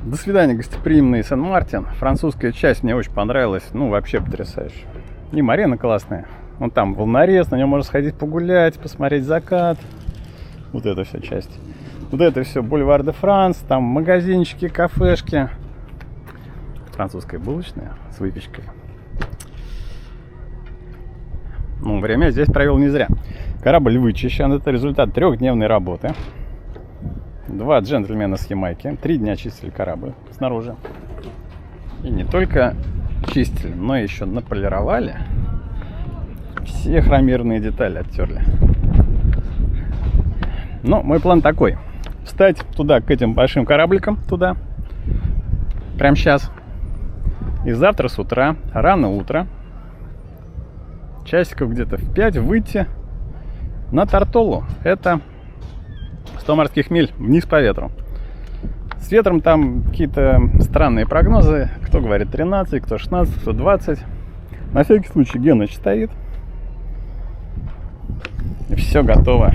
До свидания, гостеприимный Сен-Мартин. Французская часть мне очень понравилась. Ну, вообще потрясающе. И марина классная. Вон там волнорез, на нем можно сходить погулять, посмотреть закат. Вот эта вся часть. Вот это все бульвар де Франс. Там магазинчики, кафешки. Французская булочная с выпечкой. Ну, время я здесь провел не зря. Корабль вычищен. Это результат 3-дневной работы. 2 джентльмена с Ямайки 3 дня чистили корабль снаружи. И не только чистили, но еще наполировали. Все хромированные детали оттерли. Но мой план такой. Встать туда, к этим большим корабликам, туда. Прямо сейчас. И завтра с утра, рано утро, часиков где-то в 5 выйти на Тартолу. Это 100 морских миль вниз по ветру. С ветром там какие-то странные прогнозы. Кто говорит 13, кто 16, кто 20. На всякий случай Геныч стоит. И все готово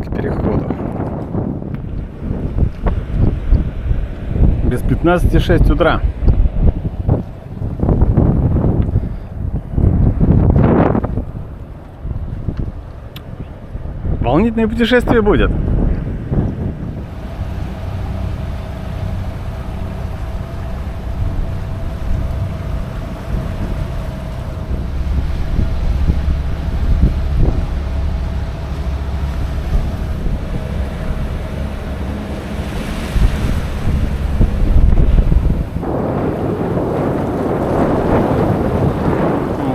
к переходу. Без 15:06 утра. Волнительное путешествие будет.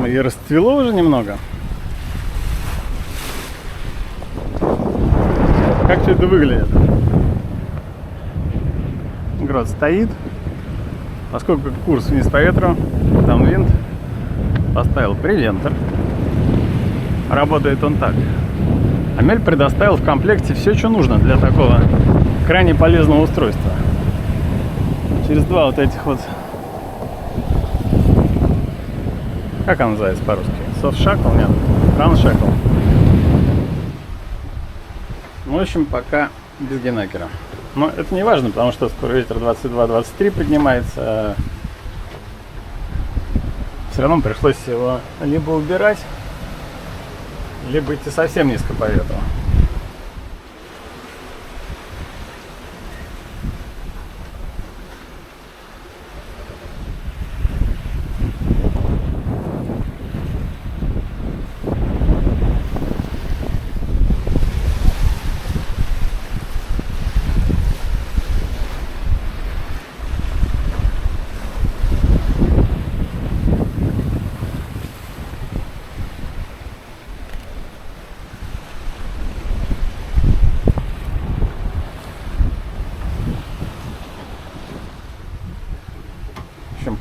И расцвело уже немного. Как все это выглядит? Грот стоит. Поскольку курс вниз по ветру, там винт, поставил превентор. Работает он так. Амель предоставил в комплекте все, что нужно для такого крайне полезного устройства. Через 2 вот этих вот... Как он называется по-русски? Софт-шакл? Нет. Раун-шакл. В общем, пока без генакера. Но это не важно, потому что скоро ветер 22-23 поднимается. Все равно пришлось его либо убирать, либо идти совсем низко по ветру.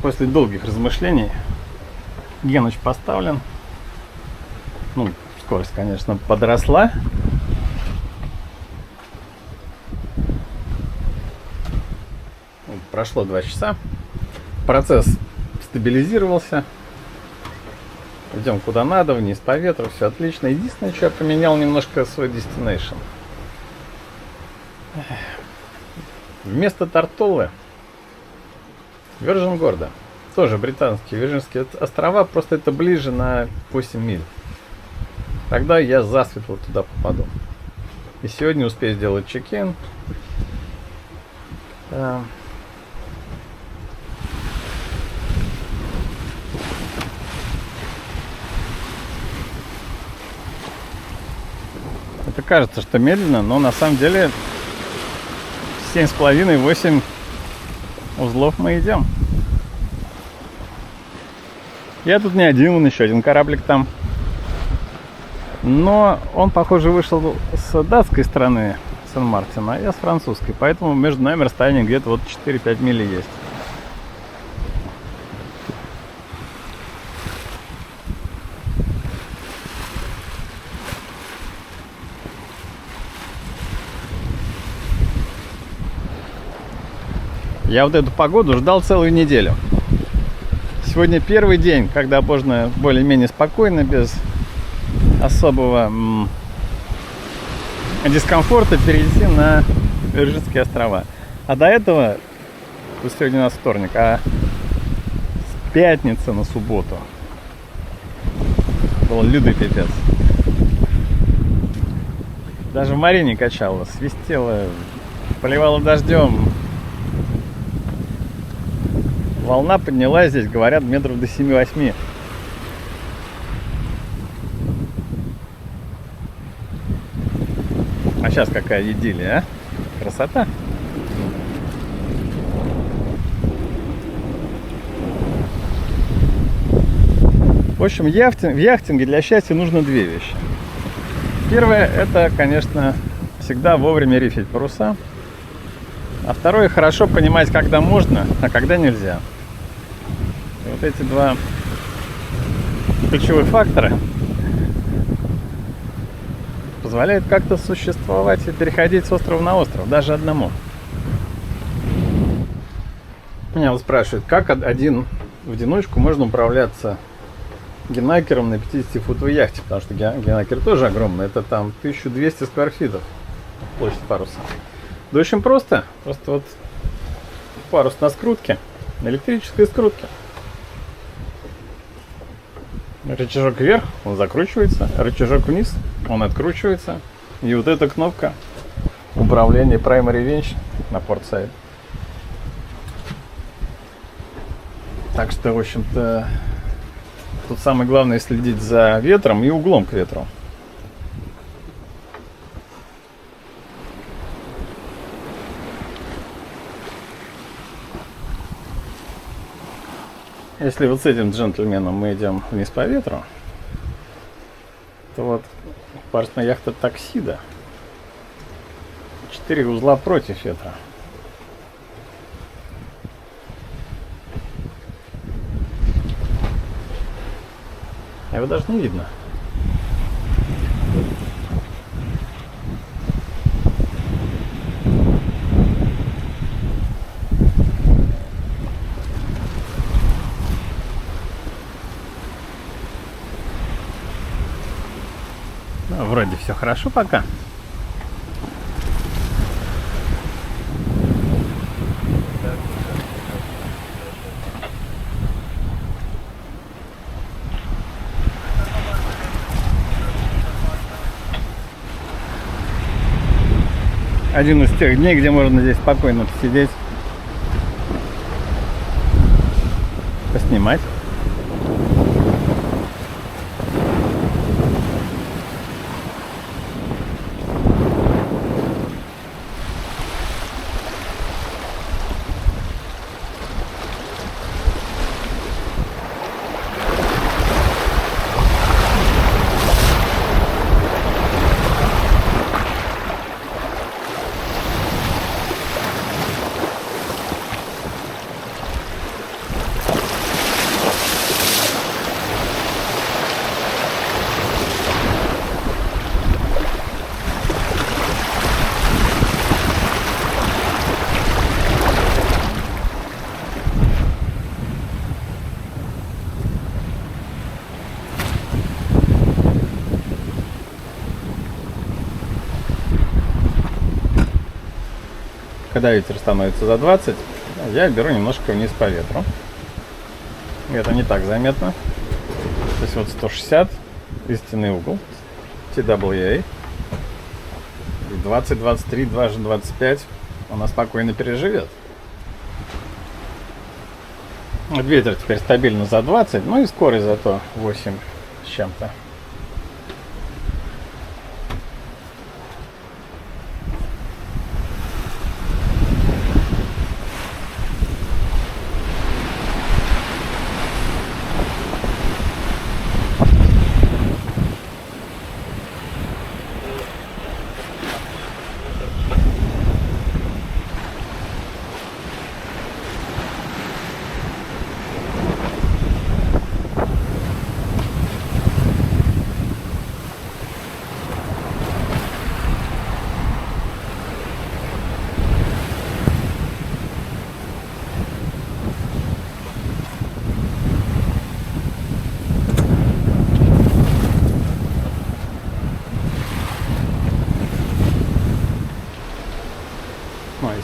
После долгих размышлений Геныч поставлен. Ну, скорость, конечно, подросла. Прошло 2 часа. Процесс стабилизировался. Идем куда надо, вниз по ветру, все отлично. Единственное, что я поменял немножко свой destination. Вместо Тартолы Вирджин Гордо. Тоже британские Вирджинские острова, просто это ближе на 8 миль. Тогда я засветло туда попаду. И сегодня успею сделать чек-ин. Это кажется, что медленно, но на самом деле 7,5-8 узлов мы идем. Я тут не один, вон еще один кораблик там. Но он, похоже, вышел с датской стороны Сен-Мартина, а я с французской. Поэтому между нами расстояние где-то вот 4-5 миль есть. Я вот эту погоду ждал целую неделю. Сегодня первый день, когда можно более-менее спокойно, без особого дискомфорта перейти на Вирджинские острова. А до этого, то есть сегодня у нас вторник, а с пятницы на субботу был лютый пипец. Даже в Марине качало, свистело, поливало дождем. Волна поднялась здесь, говорят, метров до 7-8. А сейчас какая идиллия, а? Красота. В общем, в яхтинге для счастья нужно две вещи. Первое, это, конечно, всегда вовремя рифить паруса. А второе, хорошо понимать, когда можно, а когда нельзя. И вот эти два ключевых фактора позволяют как-то существовать и переходить с острова на остров, даже одному. Меня вот спрашивают, как один в одиночку можно управляться генакером на 50-футовой яхте, потому что генакер тоже огромный, это там 1200 скварфитов площадь паруса. Да очень просто, просто вот парус на скрутке, на электрической скрутке. Рычажок вверх, он закручивается, рычажок вниз, он откручивается, и вот эта кнопка управления Primary Winch на портсайд. Так что, в общем-то, тут самое главное следить за ветром и углом к ветру. Если вот с этим джентльменом мы идем вниз по ветру, то вот парусная яхта Таксида 4 узла против ветра. Его даже не видно. Ну, вроде все хорошо пока. Один из тех дней, где можно здесь спокойно посидеть, поснимать. Когда ветер становится за 20, я беру немножко вниз по ветру. И это не так заметно. То есть вот 160, истинный угол, TWA. 20, 23, дважды 25 она спокойно переживет. Вот ветер теперь стабильно за 20, ну и скорость зато 8 с чем-то.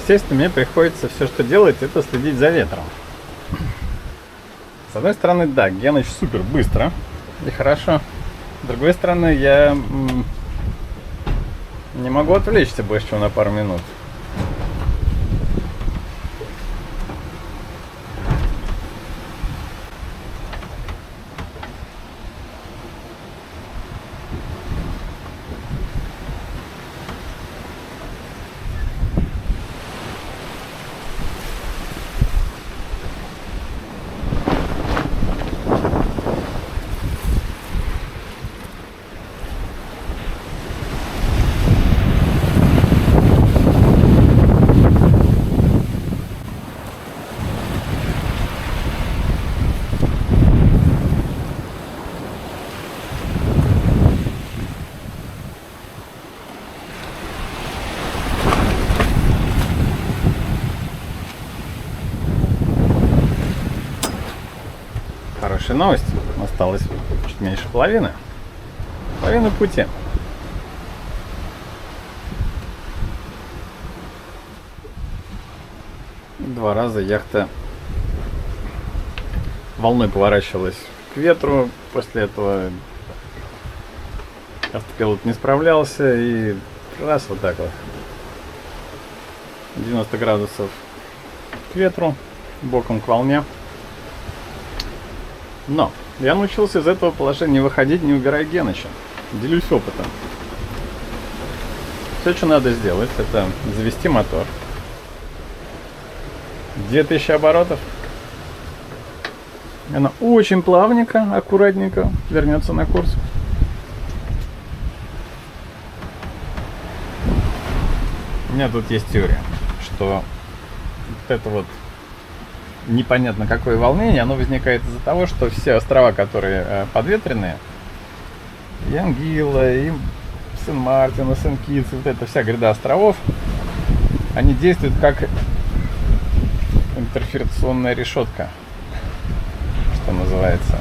естественно, мне приходится все, что делать, это следить за ветром. С одной стороны, да, Геныч супер быстро и хорошо. С другой стороны, я не могу отвлечься больше, чем на пару минут. Хорошая новость. Осталось чуть меньше половины. Половина пути. Два раза яхта волной поворачивалась к ветру. После этого автопилот не справлялся. И раз вот так вот. 90 градусов к ветру, боком к волне. Но я научился из этого положения не выходить, не убирая Геныча. Делюсь опытом. Все, что надо сделать, это завести мотор. 2000 оборотов. Она очень плавненько, аккуратненько вернется на курс. У меня тут есть теория, что вот это вот непонятно какое волнение, оно возникает из-за того, что все острова, которые подветренные, и Ангила, и Сен-Мартин, и Сен-Китс, вот эта вся гряда островов, они действуют как интерферационная решетка, что называется.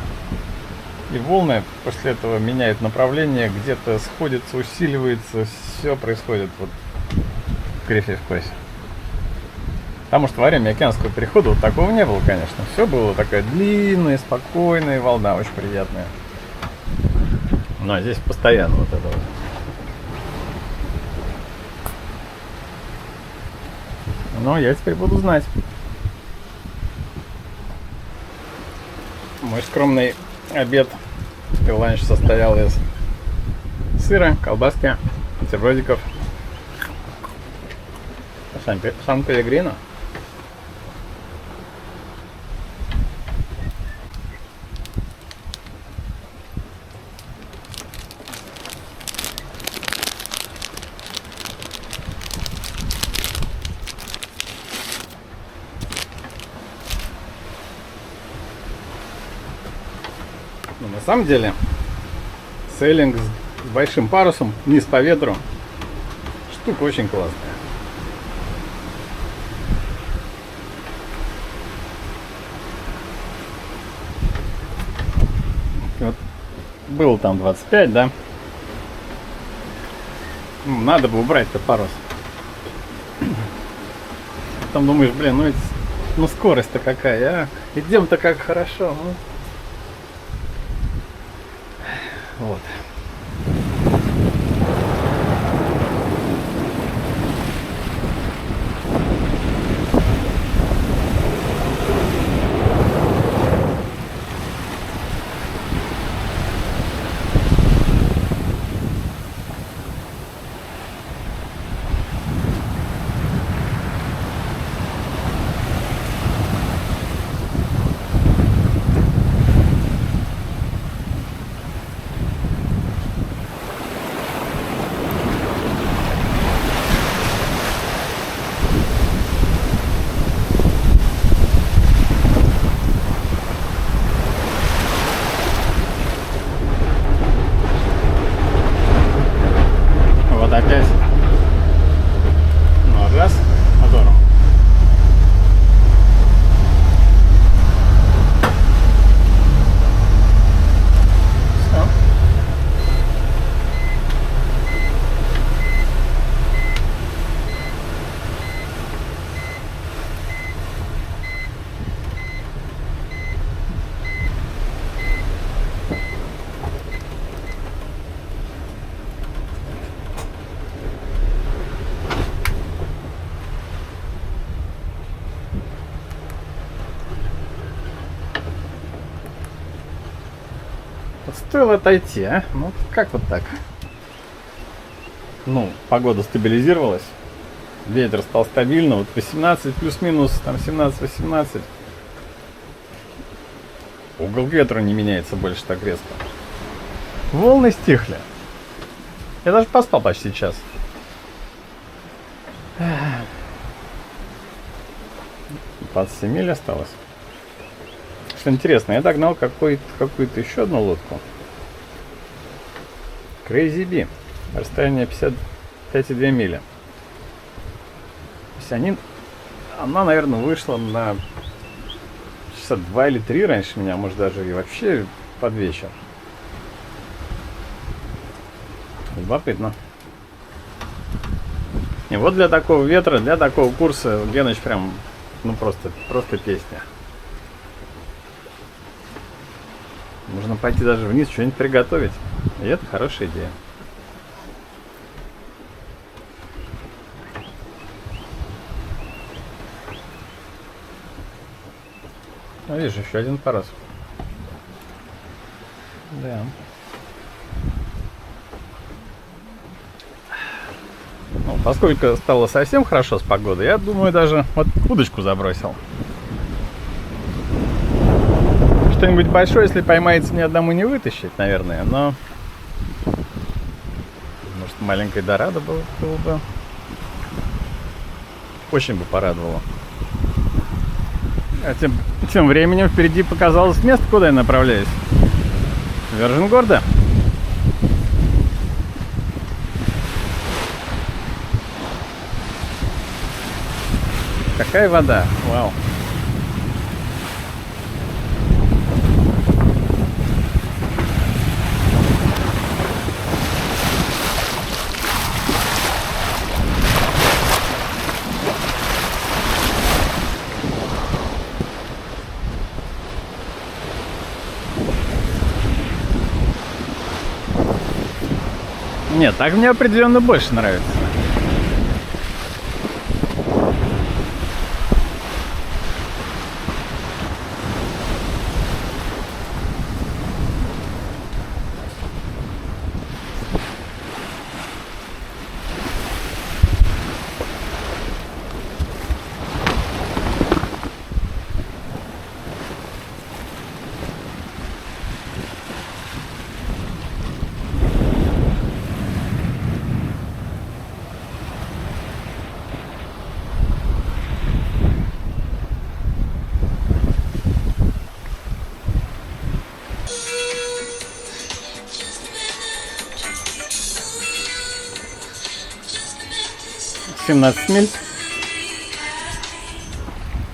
И волны после этого меняют направление, где-то сходятся, усиливается, все происходит вот в грифе в косе. Потому что во время океанского перехода вот такого не было, конечно. Все было такая длинная, спокойная волна, очень приятная. Ну, а здесь постоянно вот это вот. Но я теперь буду знать. Мой скромный обед и ланч состоял из сыра, колбаски, бутербродиков, Сан-Пелегрино. Но на самом деле сейлинг с большим парусом вниз по ветру штука очень классная. Вот было там 25, да? Надо бы убрать-то парус. Там думаешь, блин, ну скорость-то какая, а? Идем-то как хорошо, ну. Вот. Опять. Ну, раз, мотором. Все. стоило отойти, а? Ну, как вот так? Ну, погода стабилизировалась. Ветер стал стабильным. Вот 18 плюс-минус, там 17-18. Угол ветра не меняется больше так резко. Волны стихли. Я даже поспал почти час. 27 миль осталось. Что интересно, я догнал какую-то еще одну лодку. Crazy Bee. Расстояние 55,2 мили. То есть она, наверное, вышла на часа 2 или 3 раньше меня, может даже и вообще под вечер. Любопытно. И вот для такого ветра, для такого курса Геныч прям, ну просто песня. Можно пойти даже вниз, что-нибудь приготовить. И это хорошая идея. Ну, видишь, еще один парус. Да. Ну, поскольку стало совсем хорошо с погодой, я думаю, даже вот удочку забросил. Что-нибудь большое, если поймается, мне одному не вытащить, наверное, но... Может, маленькой дорадо было бы... Очень бы порадовало. А тем временем впереди показалось место, куда я направляюсь. Вержингорда. Какая вода! Вау! Нет, так мне определенно больше нравится. — 17 миль.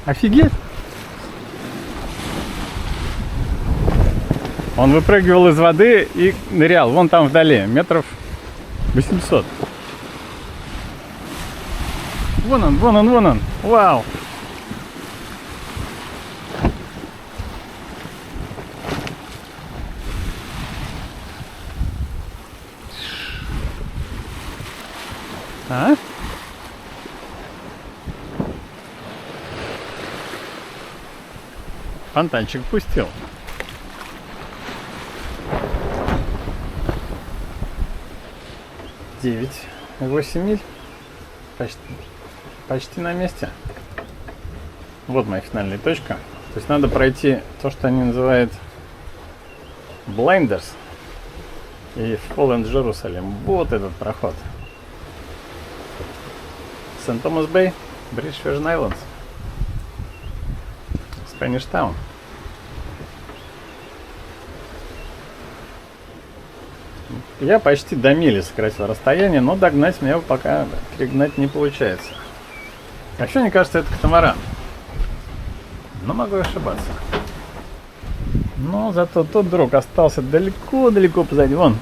Офигеть! Он выпрыгивал из воды и нырял. Вон там вдали, метров 800. Вон он, вон он, вон он. Вау! А? Фонтанчик пустил. Девять, 8 миль. Почти на месте. Вот моя финальная точка. То есть надо пройти то, что они называют Blinders и Fallen Jerusalem. Вот этот проход. Сент-Томас Бэй, British Virgin Islands. Spanish Town. Я почти до мили сократил расстояние, но догнать меня пока перегнать не получается. Вообще, мне кажется, это катамаран. Но могу ошибаться. Но зато тот друг остался далеко-далеко позади. Вон,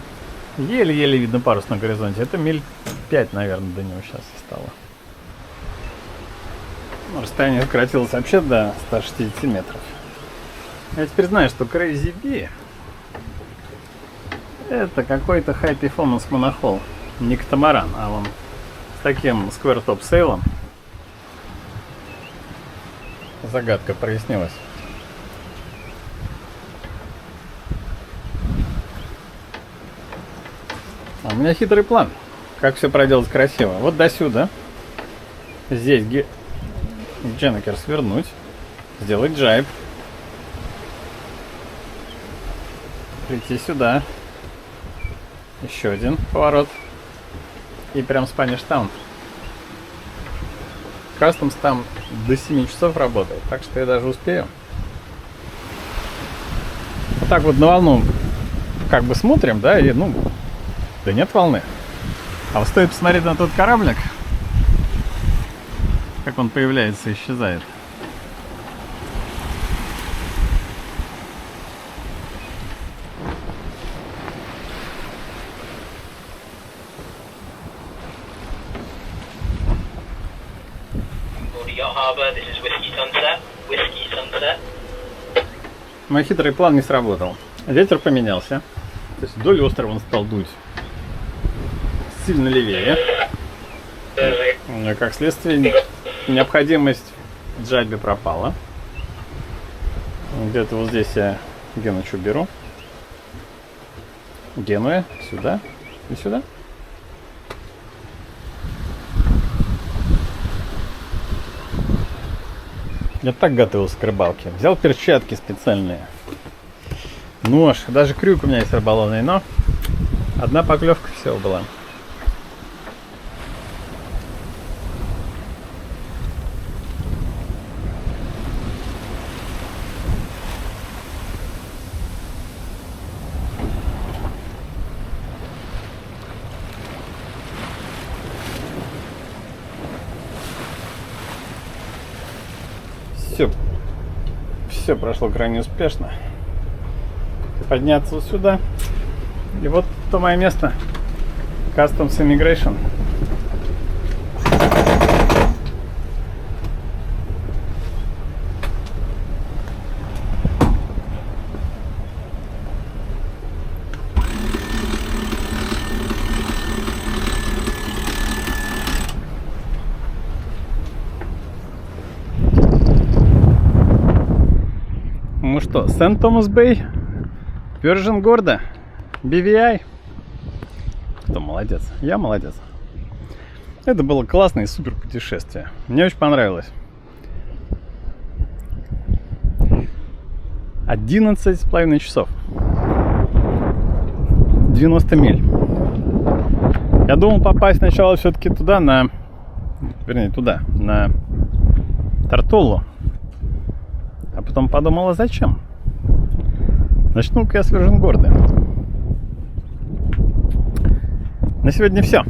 еле-еле видно парус на горизонте. Это миль 5, наверное, до него сейчас осталось. Расстояние сократилось вообще до 160 метров. Я теперь знаю, что Crazy Bee это какой-то High Performance Monohull. Не катамаран, а он с таким Square Top Sail. Загадка прояснилась. А у меня хитрый план. Как все проделать красиво. Вот до сюда. Здесь Дженнекер свернуть. Сделать джайб. Прийти сюда. Еще один поворот. И прям Spanish Town. Customs там до 7 часов работает. Так что я даже успею. Вот так вот на волну как бы смотрим, да, и ну, да нет волны. А вот стоит посмотреть на тот кораблик, как он появляется и исчезает. Мой хитрый план не сработал. Ветер поменялся. То есть вдоль острова он стал дуть сильно левее. Как следствие, необходимость в джайбе пропала. Где-то вот здесь я Генычу беру. Генуя сюда и сюда. Я так готовился к рыбалке. Взял перчатки специальные. Нож. Даже крюк у меня есть рыболовный, но одна поклевка всего была. Все прошло крайне успешно. Подняться вот сюда. И вот то мое место. Customs Immigration. Ну что, Сент-Томас-Бэй, Вирджин Гордо, BVI. Кто молодец? Я молодец. Это было классное и супер путешествие. Мне очень понравилось. 11,5 часов. 90 миль. Я думал попасть сначала все-таки туда, на Тартоллу. А потом подумала, зачем? Начну-ка я с Вирджин Гордо. На сегодня все.